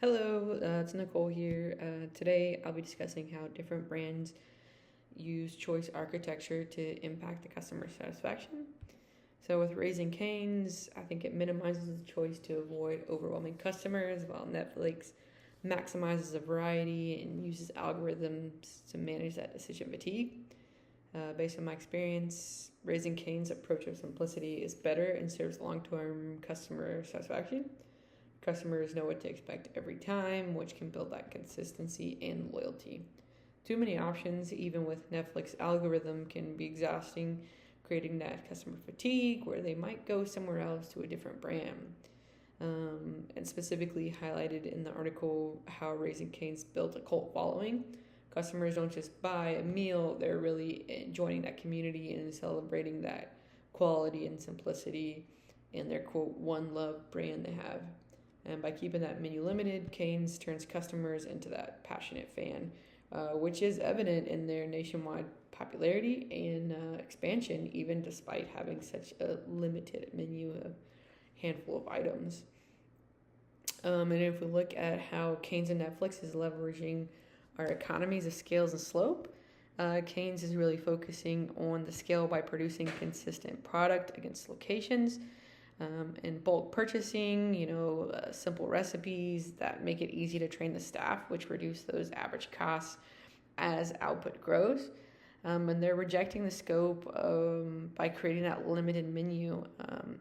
Hello, it's Nicole here. Today I'll be discussing how different brands use choice architecture to impact the customer satisfaction. So, with Raising Cane's, I think it minimizes the choice to avoid overwhelming customers, while Netflix maximizes the variety and uses algorithms to manage that decision fatigue. Based on my experience, Raising Cane's approach of simplicity is better and serves long term customer satisfaction. Customers know what to expect every time, which can build that consistency and loyalty. Too many options, even with Netflix algorithm, can be exhausting, creating that customer fatigue where they might go somewhere else to a different brand. And specifically highlighted in the article how Raising Cane's built a cult following. Customers don't just buy a meal, they're really joining that community and celebrating that quality and simplicity and their quote one love brand they have. And by keeping that menu limited, Cane's turns customers into that passionate fan, which is evident in their nationwide popularity and expansion, even despite having such a limited menu, a handful of items. And if we look at how Cane's and Netflix is leveraging our economies of scales and slope, Cane's is really focusing on the scale by producing consistent product against locations and bulk purchasing, simple recipes that make it easy to train the staff, which reduce those average costs as output grows. And they're rejecting the scope by creating that limited menu,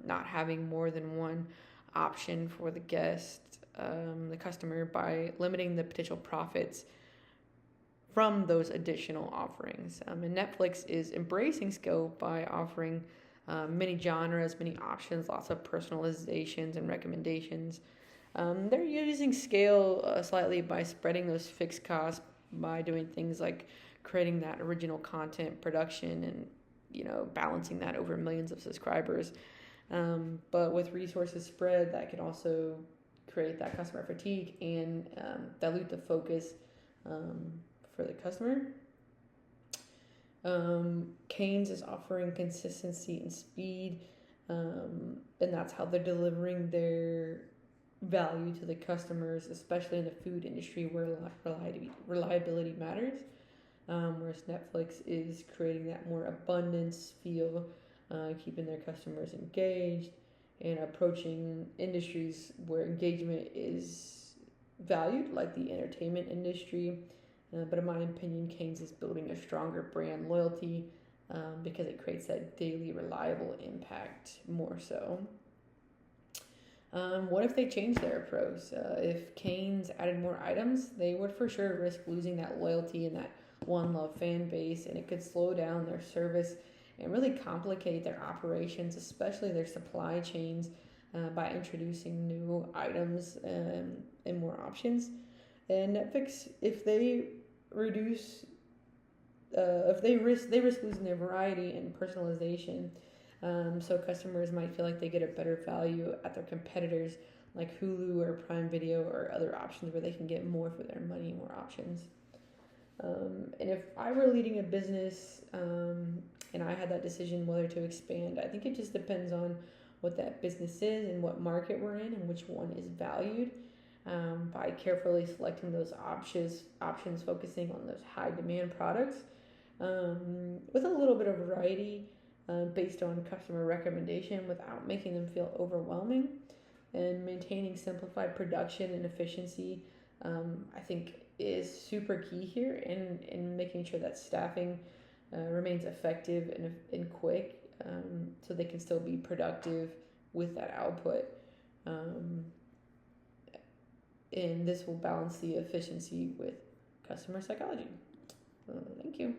not having more than one option for the guest, the customer, by limiting the potential profits from those additional offerings. And Netflix is embracing scope by offering many genres, many options, lots of personalizations and recommendations. They're using scale slightly by spreading those fixed costs by doing things like creating that original content production and balancing that over millions of subscribers. But with resources spread, that can also create that customer fatigue and dilute the focus for the customer. Cane's is offering consistency and speed, and that's how they're delivering their value to the customers, especially in the food industry where reliability matters. Whereas Netflix is creating that more abundance feel, keeping their customers engaged, and approaching industries where engagement is valued, like the entertainment industry. But in my opinion, Cane's is building a stronger brand loyalty because it creates that daily reliable impact more so. What if they change their approach? If Cane's added more items, they would for sure risk losing that loyalty and that one love fan base, and it could slow down their service and really complicate their operations, especially their supply chains, by introducing new items and more options. And Netflix, if they reduce, if they risk losing their variety and personalization. So customers might feel like they get a better value at their competitors like Hulu or Prime Video or other options where they can get more for their money, more options. And if I were leading a business and I had that decision whether to expand, I think it just depends on what that business is and what market we're in and which one is valued. By carefully selecting those options focusing on those high demand products with a little bit of variety based on customer recommendation without making them feel overwhelming, and maintaining simplified production and efficiency, I think is super key here in making sure that staffing remains effective and quick, so they can still be productive with that output. And this will balance the efficiency with customer psychology. Thank you.